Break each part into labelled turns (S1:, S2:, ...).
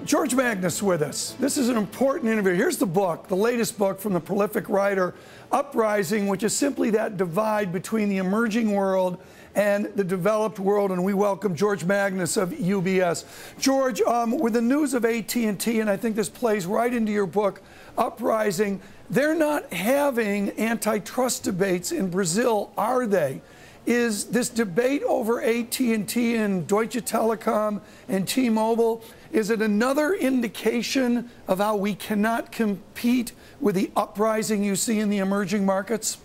S1: George Magnus with us. This is an important interview. Here's the book, the latest book from the prolific writer, Uprising, which is simply that divide between the emerging world and the developed world. And we welcome George Magnus of UBS. George, with the news of AT&T, and I think this plays right into your book, Uprising, they're not having antitrust debates in Brazil, are they? Is this debate over AT&T and Deutsche Telekom and T-Mobile, is it another indication of how we cannot compete with the uprising you see in the emerging markets?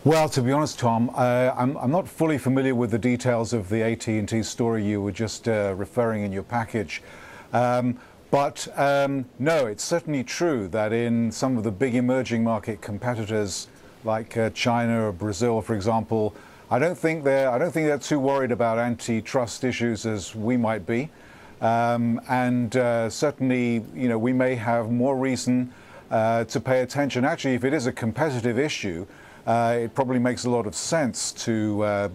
S2: Well, to be honest, Tom, I'm not fully familiar with the details of the AT&T story you were just referring in your package. But no, it's certainly true that in some of the big emerging market competitors like China or Brazil, for example, I don't think they're too worried about antitrust issues as we might be. Certainly, we may have more reason to pay attention. Actually, if it is a competitive issue, it probably makes a lot of sense to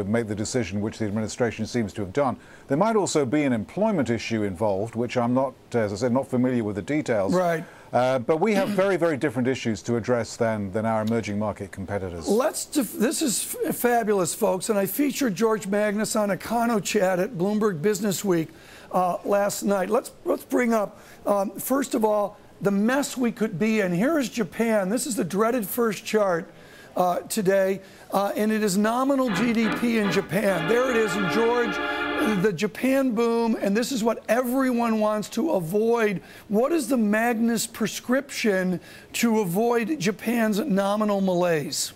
S2: make the decision which the administration seems to have done. There might also be an employment issue involved, which I'm not, as I said, not familiar with the details.
S1: Right.
S2: But we have very, very different issues to address than our emerging market competitors.
S1: This is fabulous, folks. And I featured George Magnus on Econo Chat at Bloomberg Business Week last night. Let's bring up, first of all, the mess we could be in. Here is Japan. This is the dreaded first chart today, and it is nominal GDP in Japan. There it is. And George, the Japan boom, and this is what everyone wants to avoid. What is the Magnus prescription to avoid Japan's nominal malaise?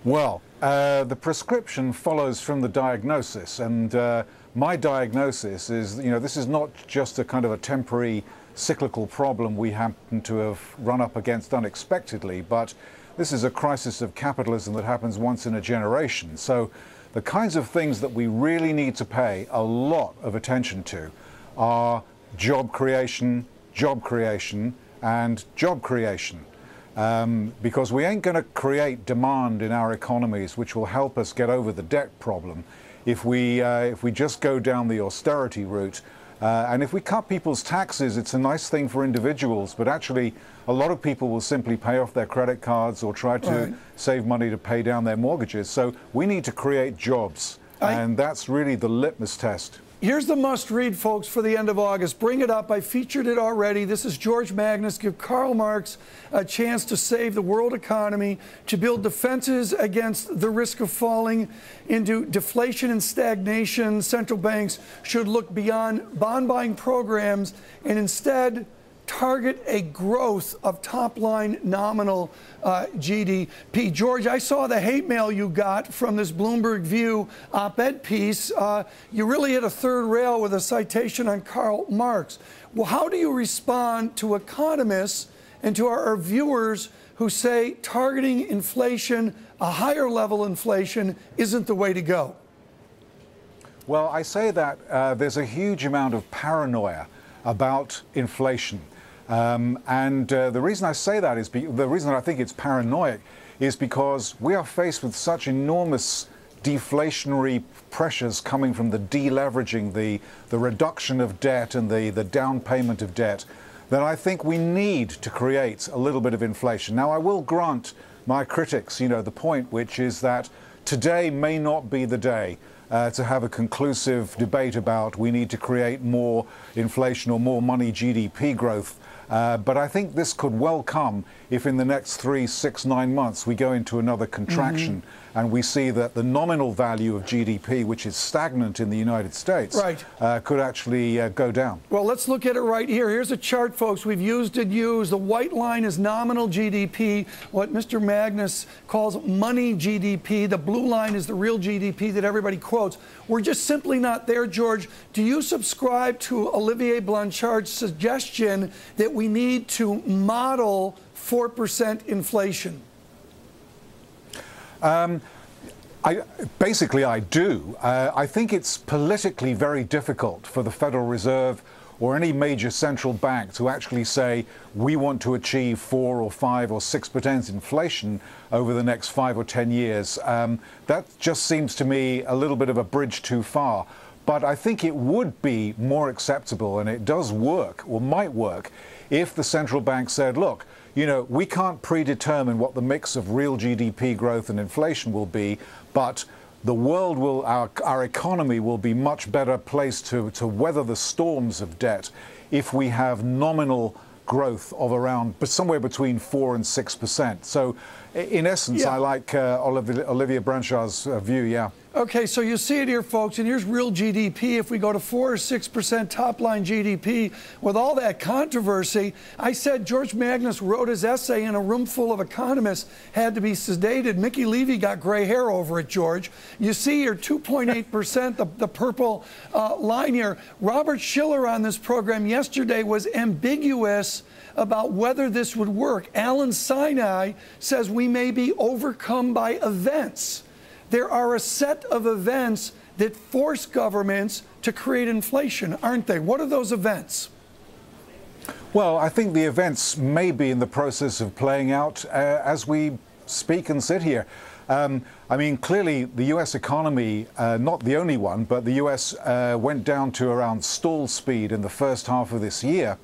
S2: Well, the prescription follows from the diagnosis, and my diagnosis is, this is not just a kind of a temporary cyclical problem we happen to have run up against unexpectedly, but this is a crisis of capitalism that happens once in a generation. So the kinds of things that we really need to pay a lot of attention to are job creation, and job creation. Because we ain't going to create demand in our economies which will help us get over the debt problem if we just go down the austerity route. And if we cut people's taxes, it's a nice thing for individuals, but actually a lot of people will simply pay off their credit cards or try to save money to pay down their mortgages. So we need to create jobs, and that's really the litmus test.
S1: Here's the must-read, folks, for the end of August. Bring it up. I featured it already. This is George Magnus. Give Karl Marx a chance to save the world economy, to build defenses against the risk of falling into deflation and stagnation. Central banks should look beyond bond-buying programs and instead target a growth of top-line nominal GDP. George, I saw the hate mail you got from this Bloomberg View op-ed piece. You really hit a third rail with a citation on Karl Marx. Well, how do you respond to economists and to our viewers who say targeting inflation, a higher level inflation, isn't the way to go?
S2: Well, I say that there's a huge amount of paranoia about inflation. The reason I say that is the reason I think it's paranoid is because we are faced with such enormous deflationary pressures coming from the deleveraging, the reduction of debt and the down payment of debt, that I think we need to create a little bit of inflation. Now, I will grant my critics, the point, which is that today may not be the day to have a conclusive debate about we need to create more inflation or more money GDP growth. But I think this could well come if in the next 3, 6, 9 months we go into another contraction and we see that the nominal value of GDP, which is stagnant in the United States, could actually go down.
S1: Well, let's look at it right here. Here's a chart, folks. We've used and used. The white line is nominal GDP, what Mr. Magnus calls money GDP. The blue line is the real GDP that everybody quotes. We're just simply not there, George. Do you subscribe to Olivier Blanchard's suggestion that we need to model 4% inflation?
S2: Basically, I do. I think it's politically very difficult for the Federal Reserve or any major central bank to actually say we want to achieve 4 or 5 or 6% inflation over the next 5 or 10 years. That just seems to me a little bit of a bridge too far. But I think it would be more acceptable, and it does work, or might work, if the central bank said, look, you know, we can't predetermine what the mix of real GDP growth and inflation will be, but the world will, our economy will be much better placed to weather the storms of debt if we have nominal growth of around somewhere between 4 and 6%. So in essence, I like Olivia Branchard's view, yeah.
S1: Okay, so you see it here, folks, and here's real GDP. If we go to 4 or 6% top-line GDP, with all that controversy, I said George Magnus wrote his essay in a room full of economists, had to be sedated. Mickey Levy got gray hair over it, George. You see here 2.8%, the purple line here. Robert Schiller on this program yesterday was ambiguous about whether this would work. Alan Sinai says we may be overcome by events. There are a set of events that force governments to create inflation, aren't they? What are those events?
S2: Well, I think the events may be in the process of playing out as we speak and sit here. I mean, clearly the U.S. economy, not the only one, but the U.S. Went down to around stall speed in the first half of this year.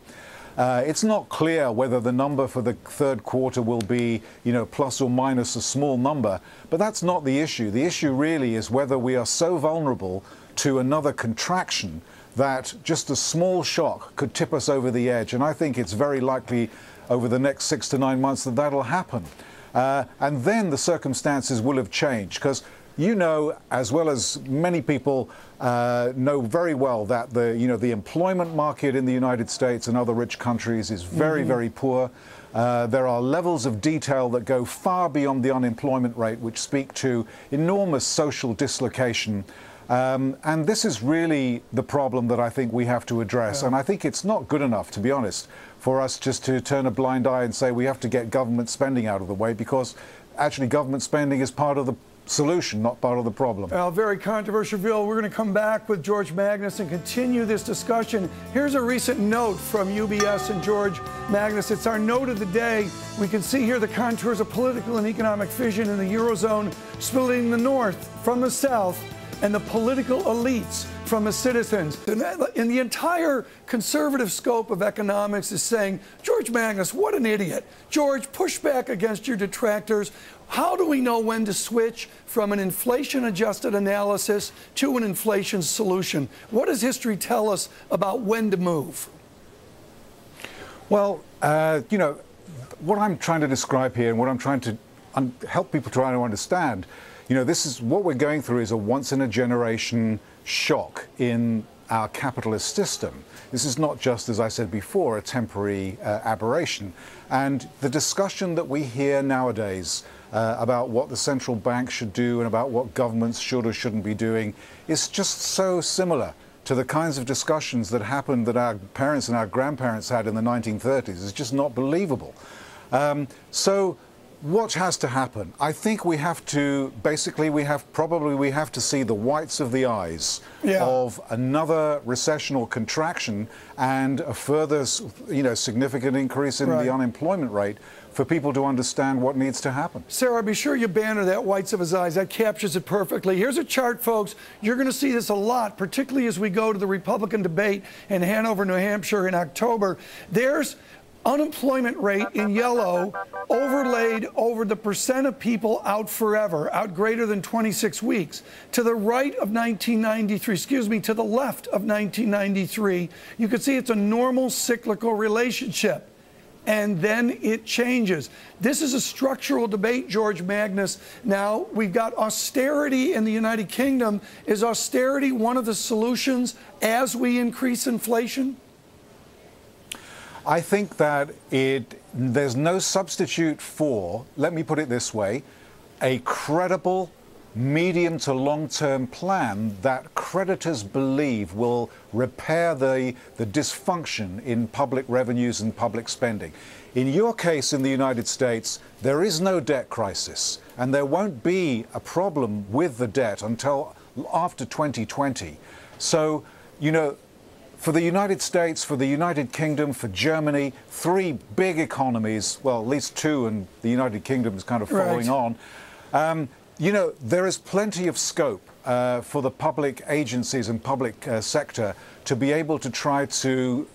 S2: It's not clear whether the number for the third quarter will be, you know, plus or minus a small number, but that's not the issue. The issue really is whether we are so vulnerable to another contraction that just a small shock could tip us over the edge. And I think it's very likely over the next 6 to 9 months that that'll happen. And then the circumstances will have changed, because you know, as well as many people know very well, that the employment market in the United States and other rich countries is very, very poor. There are levels of detail that go far beyond the unemployment rate, which speak to enormous social dislocation. And this is really the problem that I think we have to address. And I think it's not good enough, to be honest, for us just to turn a blind eye and say we have to get government spending out of the way, because actually government spending is part of the solution, not part of the problem. Well,
S1: very controversial, Bill. We're going to come back with George Magnus and continue this discussion. Here's a recent note from UBS and George Magnus. It's our note of the day. We can see here the contours of political and economic fission in the Eurozone, splitting the North from the South and the political elites from the citizens. And the entire conservative scope of economics is saying, George Magnus, what an idiot. George, push back against your detractors. How do we know when to switch from an inflation-adjusted analysis to an inflation solution? What does history tell us about when to move?
S2: Well, you know, what I'm trying to describe here and what I'm trying to help people try to understand, you know, this is what we're going through is a once-in-a-generation shock in our capitalist system. This is not just, as I said before, a temporary aberration. And the discussion that we hear nowadays about what the central bank should do and about what governments should or shouldn't be doing is just so similar to the kinds of discussions that happened that our parents and our grandparents had in the 1930s. It's just not believable. So what has to happen? I think we have to, basically, we have to see the whites of the eyes of another recession or contraction and a further, you know, significant increase in the unemployment rate for people to understand what needs to happen.
S1: Sarah, be sure you banner that whites of his eyes. That captures it perfectly. Here's a chart, folks. You're going to see this a lot, particularly as we go to the Republican debate in Hanover, New Hampshire in October. There's unemployment rate in yellow overlaid over the percent of people out forever, out greater than 26 weeks. To the right of 1993, excuse me, to the left of 1993, you can see it's a normal cyclical relationship. And then it changes. This is a structural debate, George Magnus. Now, we've got austerity in the United Kingdom. Is austerity one of the solutions as we increase inflation?
S2: I think that there's no substitute for, let me put it this way, a credible medium to long-term plan that creditors believe will repair the dysfunction in public revenues and public spending. In your case in the United States, there is no debt crisis, and there won't be a problem with the debt until after 2020. So, you know, for the United States, for the United Kingdom, for Germany, three big economies, well, at least two, and the United Kingdom is kind of following on. You know, there is plenty of scope for the public agencies and public sector to be able to try to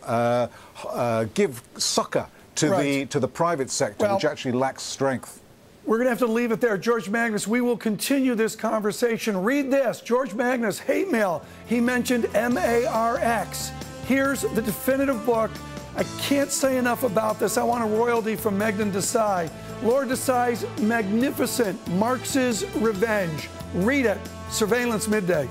S2: give succor to the private sector, which actually lacks strength.
S1: We're going to have to leave it there. George Magnus, we will continue this conversation. Read this. George Magnus, hate mail. He mentioned MARX. Here's the definitive book. I can't say enough about this. I want a royalty from Meghan Desai. Lord Desai's magnificent Marx's Revenge. Read it. Surveillance Midday.